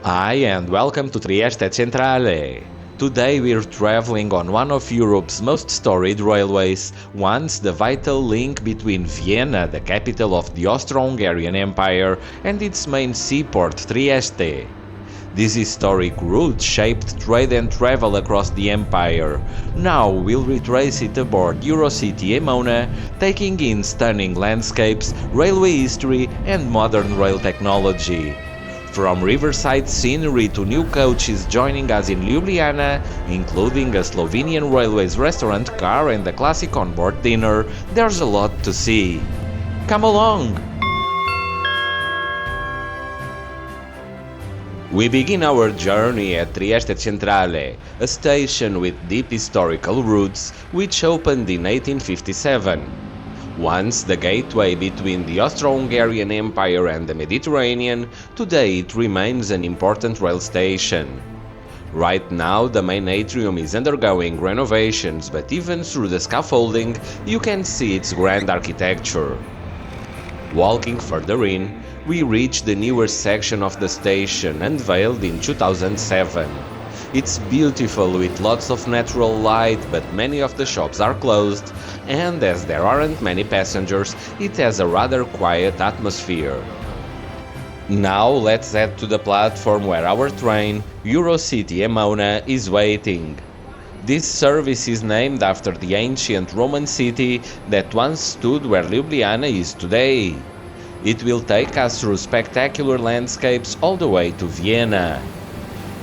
Hi and welcome to Trieste Centrale. Today we're traveling on one of Europe's most storied railways, once the vital link between Vienna, the capital of the Austro-Hungarian Empire, and its main seaport, Trieste. This historic route shaped trade and travel across the empire. Now we'll retrace it aboard Eurocity Emona, taking in stunning landscapes, railway history, and modern rail technology. From riverside scenery to new coaches joining us in Ljubljana, including a Slovenian Railways restaurant car and a classic onboard dinner, there's a lot to see. Come along! We begin our journey at Trieste Centrale, a station with deep historical roots which opened in 1857. Once the gateway between the Austro-Hungarian Empire and the Mediterranean, today it remains an important rail station. Right now the main atrium is undergoing renovations, but even through the scaffolding you can see its grand architecture. Walking further in, we reach the newer section of the station, unveiled in 2007. It's beautiful with lots of natural light, but many of the shops are closed, and as there aren't many passengers, it has a rather quiet atmosphere. Now let's head to the platform where our train, Eurocity Emona, is waiting. This service is named after the ancient Roman city that once stood where Ljubljana is today. It will take us through spectacular landscapes all the way to Vienna.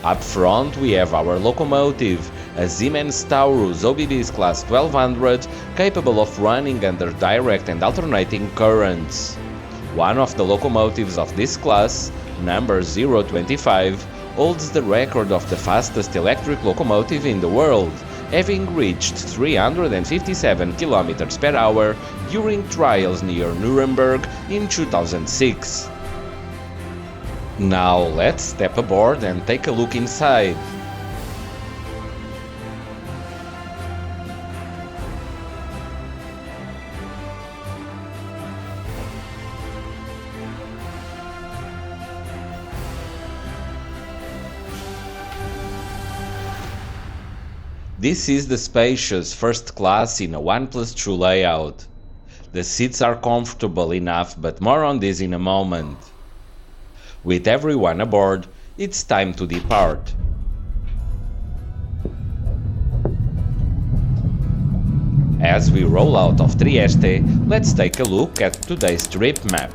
Up front we have our locomotive, a Siemens Taurus OBD's class 1200, capable of running under direct and alternating currents. One of the locomotives of this class, number 025, holds the record of the fastest electric locomotive in the world, having reached 357 km per hour during trials near Nuremberg in 2006. Now let's step aboard and take a look inside. This is the spacious first class in a 1+2 layout. The seats are comfortable enough, but more on this in a moment. With everyone aboard, it's time to depart. As we roll out of Trieste, let's take a look at today's trip map.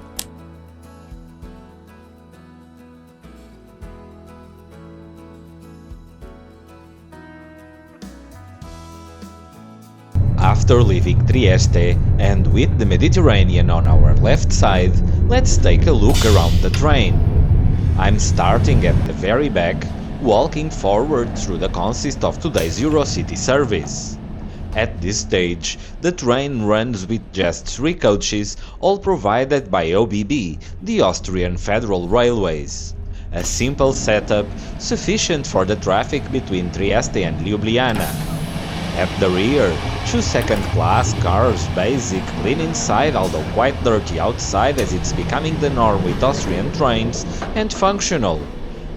After leaving Trieste, and with the Mediterranean on our left side, let's take a look around the train. I'm starting at the very back, walking forward through the consist of today's Eurocity service. At this stage, the train runs with just 3 coaches, all provided by ÖBB, the Austrian Federal Railways. A simple setup, sufficient for the traffic between Trieste and Ljubljana. At the rear, 2 second-class cars, basic, clean inside although quite dirty outside as it's becoming the norm with Austrian trains, and functional.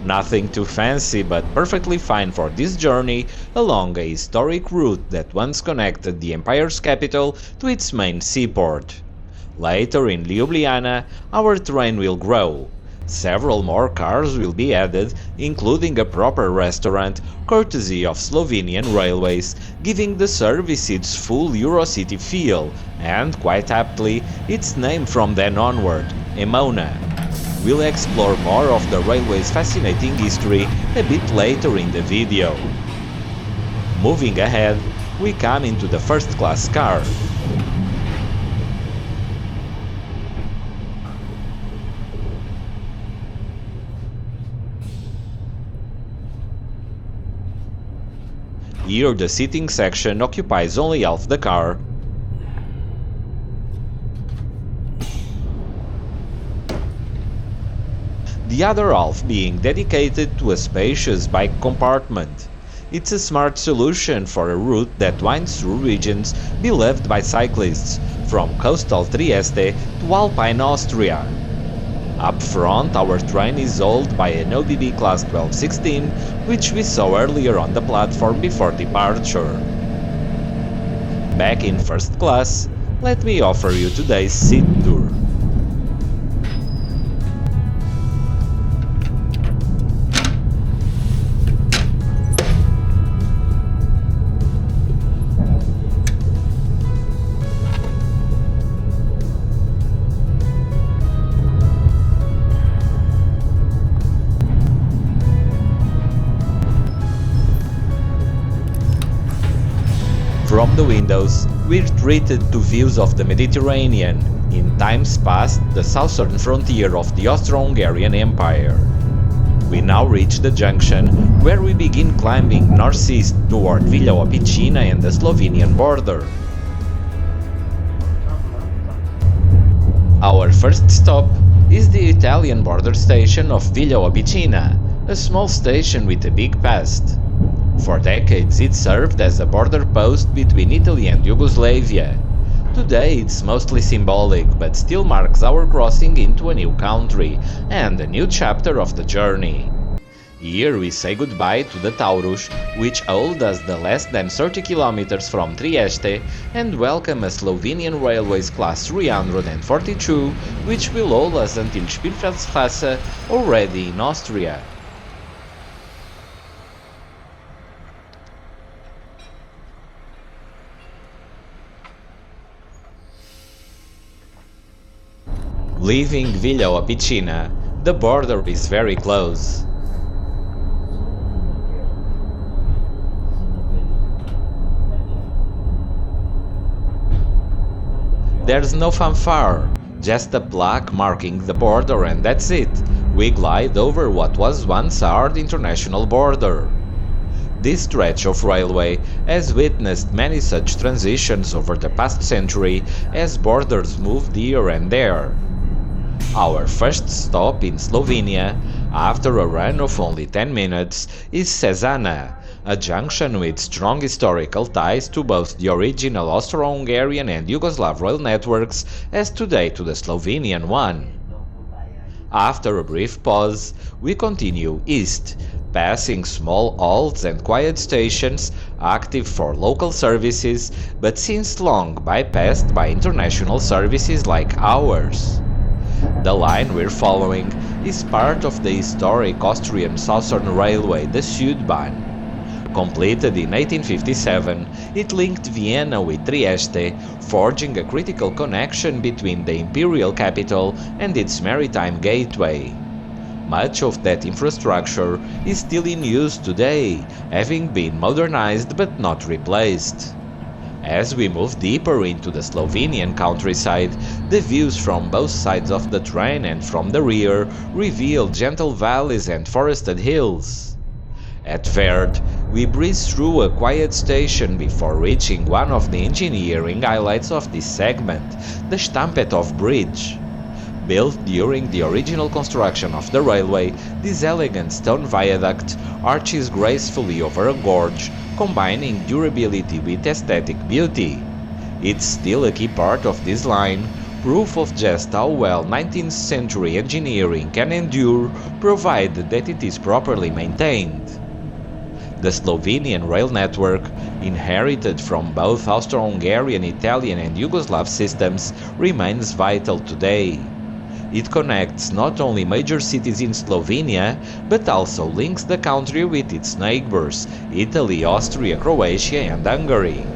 Nothing too fancy, but perfectly fine for this journey along a historic route that once connected the empire's capital to its main seaport. Later in Ljubljana, our train will grow. Several more cars will be added, including a proper restaurant, courtesy of Slovenian Railways, giving the service its full Eurocity feel, and, quite aptly, its name from then onward, Emona. We'll explore more of the railway's fascinating history a bit later in the video. Moving ahead, we come into the first-class car. Here the seating section occupies only half the car. The other half being dedicated to a spacious bike compartment. It's a smart solution for a route that winds through regions beloved by cyclists, from coastal Trieste to Alpine Austria. Up front, our train is hauled by an OBB Class 1216, which we saw earlier on the platform before departure. Back in first class, let me offer you today's seat tour. From the windows, we're treated to views of the Mediterranean, in times past the southern frontier of the Austro-Hungarian Empire. We now reach the junction, where we begin climbing northeast toward Villa Opicina and the Slovenian border. Our first stop is the Italian border station of Villa Opicina, a small station with a big past. For decades it served as a border post between Italy and Yugoslavia. Today it's mostly symbolic, but still marks our crossing into a new country and a new chapter of the journey. Here we say goodbye to the Taurus, which hauled us the less than 30 kilometers from Trieste, and welcome a Slovenian Railways Class 342, which will haul us until Spiefeld-Strass, already in Austria. Leaving Villa Opicina, the border is very close. There's no fanfare, just a plaque marking the border, and that's it. We glide over what was once a hard international border. This stretch of railway has witnessed many such transitions over the past century as borders moved here and there. Our first stop in Slovenia, after a run of only 10 minutes, is Sezana, a junction with strong historical ties to both the original Austro-Hungarian and Yugoslav rail networks as today to the Slovenian one. After a brief pause, we continue east, passing small halts and quiet stations active for local services, but since long bypassed by international services like ours. The line we're following is part of the historic Austrian Southern Railway, the Sudbahn. Completed in 1857, it linked Vienna with Trieste, forging a critical connection between the imperial capital and its maritime gateway. Much of that infrastructure is still in use today, having been modernized but not replaced. As we move deeper into the Slovenian countryside, the views from both sides of the train and from the rear reveal gentle valleys and forested hills. At Verd, we breeze through a quiet station before reaching one of the engineering highlights of this segment, the Stampetov Bridge. Built during the original construction of the railway, this elegant stone viaduct arches gracefully over a gorge, combining durability with aesthetic beauty. It's still a key part of this line, proof of just how well 19th century engineering can endure, provided that it is properly maintained. The Slovenian rail network, inherited from both Austro-Hungarian, Italian and Yugoslav systems, remains vital today. It connects not only major cities in Slovenia, but also links the country with its neighbors, Italy, Austria, Croatia and Hungary.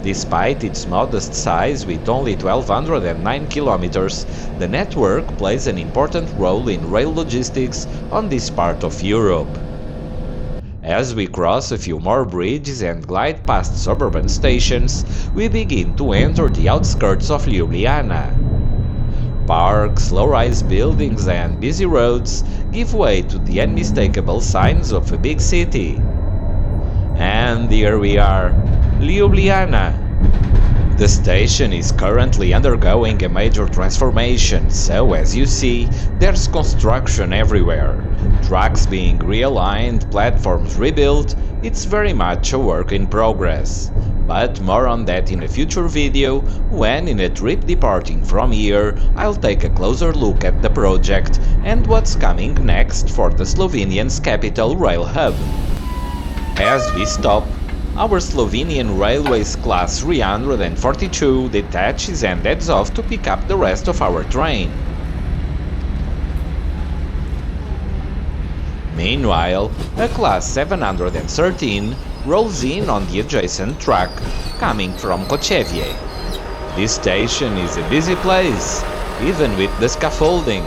Despite its modest size with only 1,209 kilometers, the network plays an important role in rail logistics on this part of Europe. As we cross a few more bridges and glide past suburban stations, we begin to enter the outskirts of Ljubljana. Parks, low-rise buildings and busy roads give way to the unmistakable signs of a big city. And here we are, Ljubljana. The station is currently undergoing a major transformation, so as you see, there's construction everywhere. Tracks being realigned, platforms rebuilt, It's very much a work in progress, but more on that in a future video, when in a trip departing from here I'll take a closer look at the project and what's coming next for the Slovenian's capital rail hub. As we stop, our Slovenian Railways Class 342 detaches and heads off to pick up the rest of our train. Meanwhile, a Class 713 rolls in on the adjacent track, coming from Kočevje. This station is a busy place, even with the scaffolding.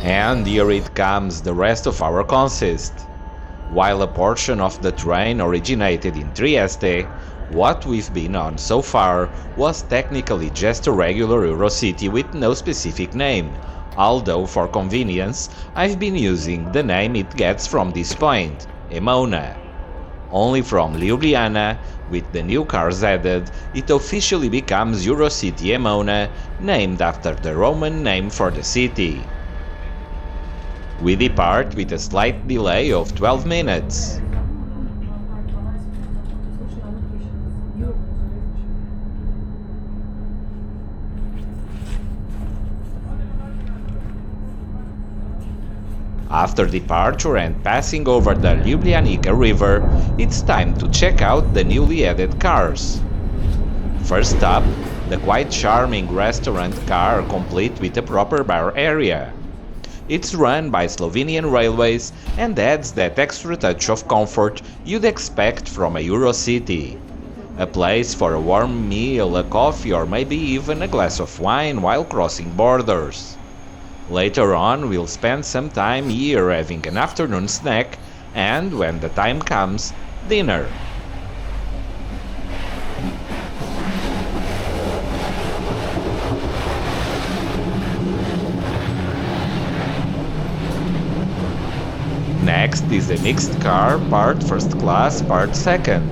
And here it comes, the rest of our consist. While a portion of the train originated in Trieste, what we've been on so far was technically just a regular Eurocity with no specific name, although for convenience I've been using the name it gets from this point, Emona. Only from Ljubljana, with the new cars added, it officially becomes Eurocity Emona, named after the Roman name for the city. We depart with a slight delay of 12 minutes. After departure and passing over the Ljubljanica river, it's time to check out the newly added cars. First up, the quite charming restaurant car complete with a proper bar area. It's run by Slovenian Railways and adds that extra touch of comfort you'd expect from a Eurocity. A place for a warm meal, a coffee or maybe even a glass of wine while crossing borders. Later on we'll spend some time here having an afternoon snack and, when the time comes, dinner. Next is a mixed car, part first class, part second.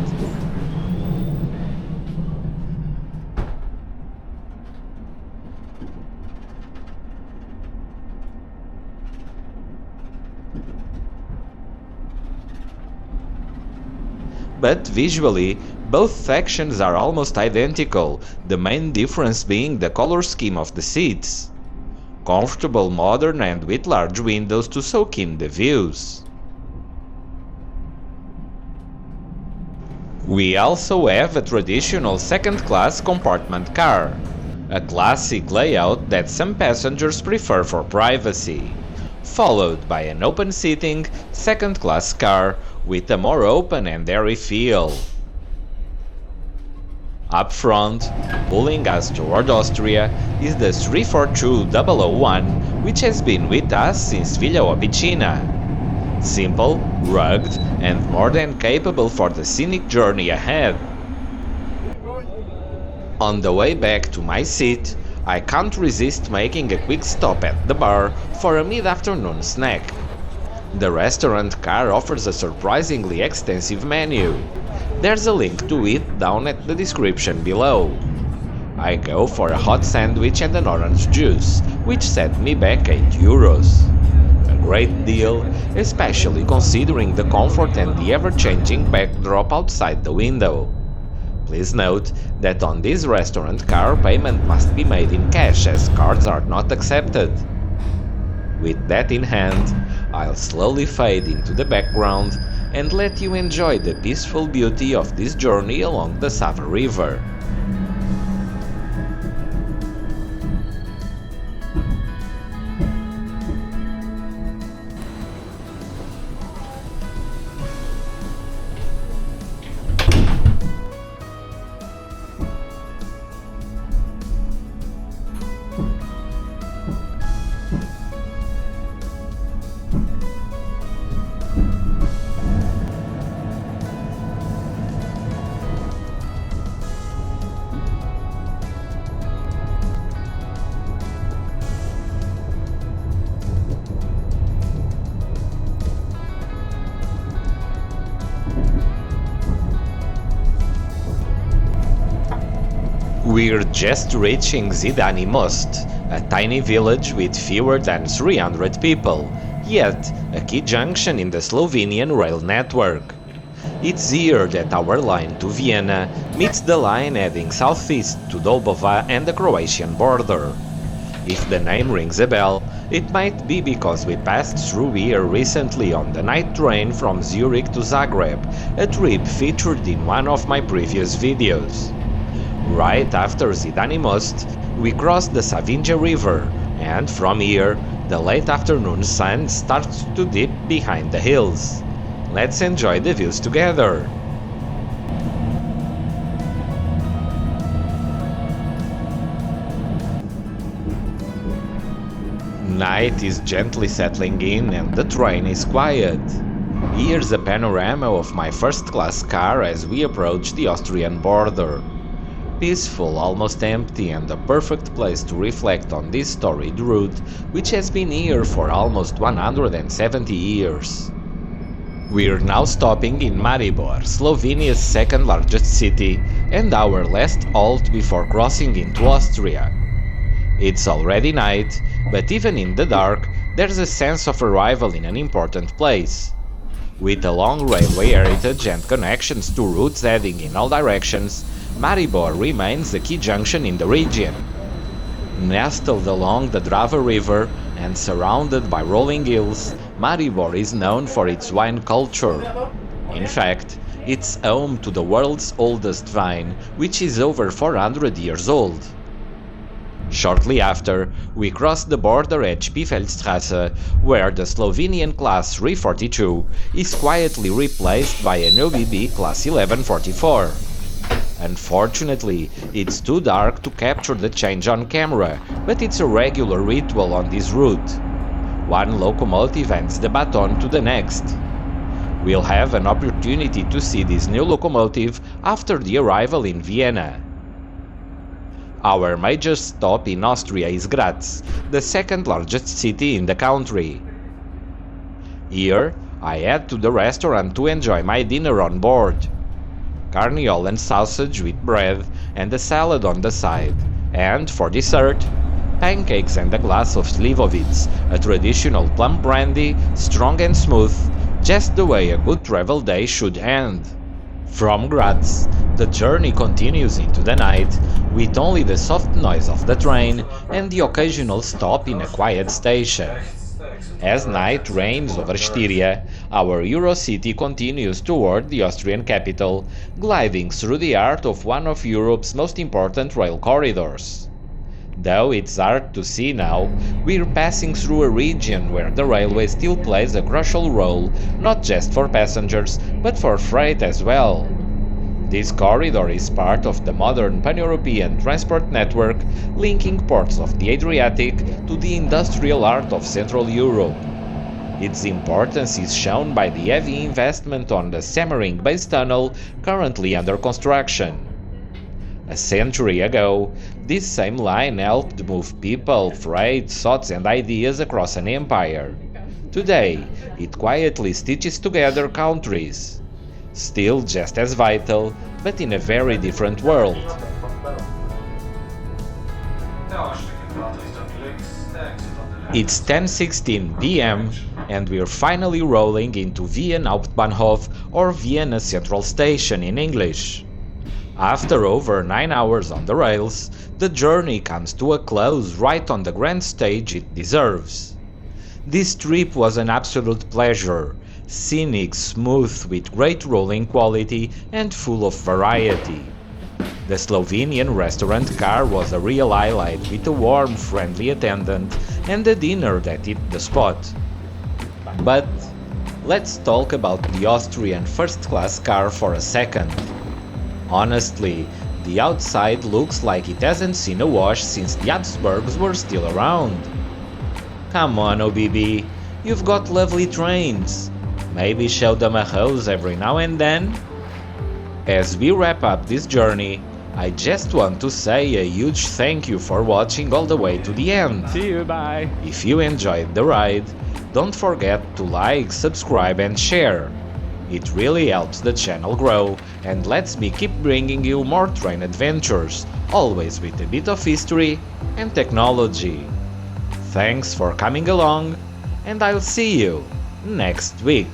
But visually, both sections are almost identical, the main difference being the color scheme of the seats. Comfortable, modern and with large windows to soak in the views. We also have a traditional second-class compartment car, a classic layout that some passengers prefer for privacy, followed by an open-seating second-class car with a more open and airy feel. Up front, pulling us toward Austria, is the 342001, which has been with us since Villa Opicina. Simple, rugged, and more than capable for the scenic journey ahead. On the way back to my seat, I can't resist making a quick stop at the bar for a mid-afternoon snack. The restaurant car offers a surprisingly extensive menu. There's a link to it down at the description below. I go for a hot sandwich and an orange juice, which set me back €8. A great deal, especially considering the comfort and the ever-changing backdrop outside the window. Please note that on this restaurant car payment must be made in cash as cards are not accepted. With that in hand, I'll slowly fade into the background and let you enjoy the peaceful beauty of this journey along the Sava river. We're just reaching Zidani Most, a tiny village with fewer than 300 people, yet a key junction in the Slovenian rail network. It's here that our line to Vienna meets the line heading southeast to Dobova and the Croatian border. If the name rings a bell, it might be because we passed through here recently on the night train from Zurich to Zagreb, a trip featured in one of my previous videos. Right after Zidani Most, we crossed the Savinja River, and from here, the late afternoon sun starts to dip behind the hills. Let's enjoy the views together! Night is gently settling in and the train is quiet. Here's a panorama of my first-class car as we approach the Austrian border. Peaceful, almost empty, and a perfect place to reflect on this storied route, which has been here for almost 170 years. We're now stopping in Maribor, Slovenia's second largest city, and our last halt before crossing into Austria. It's already night, but even in the dark, there's a sense of arrival in an important place. With a long railway heritage and connections to routes heading in all directions, Maribor remains a key junction in the region. Nestled along the Drava River and surrounded by rolling hills, Maribor is known for its wine culture. In fact, it's home to the world's oldest vine, which is over 400 years old. Shortly after, we crossed the border at Spiefeld-Strass, where the Slovenian Class 342 is quietly replaced by an OBB Class 1144. Unfortunately, it's too dark to capture the change on camera, but it's a regular ritual on this route. One locomotive hands the baton to the next. We'll have an opportunity to see this new locomotive after the arrival in Vienna. Our major stop in Austria is Graz, the second largest city in the country. Here, I head to the restaurant to enjoy my dinner on board. Carniole and sausage with bread and a salad on the side, and for dessert, pancakes and a glass of slivovitz, a traditional plum brandy, strong and smooth, just the way a good travel day should end. From Graz, the journey continues into the night, with only the soft noise of the train and the occasional stop in a quiet station. As night reigns over Styria, our Eurocity continues toward the Austrian capital, gliding through the heart of one of Europe's most important rail corridors. Though it's hard to see now, we're passing through a region where the railway still plays a crucial role, not just for passengers, but for freight as well. This corridor is part of the modern pan-European transport network linking ports of the Adriatic to the industrial heart of Central Europe. Its importance is shown by the heavy investment on the Semmering-based tunnel currently under construction. A century ago, this same line helped move people, freight, thoughts and ideas across an empire. Today, it quietly stitches together countries. Still just as vital, but in a very different world. It's 10:16 p.m. and we're finally rolling into Wien Hauptbahnhof, or Vienna Central Station in English. After over 9 hours on the rails, the journey comes to a close right on the grand stage it deserves. This trip was an absolute pleasure, scenic, smooth, with great rolling quality and full of variety. The Slovenian restaurant car was a real highlight, with a warm, friendly attendant and a dinner that hit the spot. But let's talk about the Austrian first-class car for a second. Honestly, the outside looks like it hasn't seen a wash since the Habsburgs were still around. Come on, OBB, you've got lovely trains. Maybe show them a hose every now and then? As we wrap up this journey, I just want to say a huge thank you for watching all the way to the end. See you, bye! If you enjoyed the ride, don't forget to like, subscribe and share. It really helps the channel grow and lets me keep bringing you more train adventures, always with a bit of history and technology. Thanks for coming along, and I'll see you next week.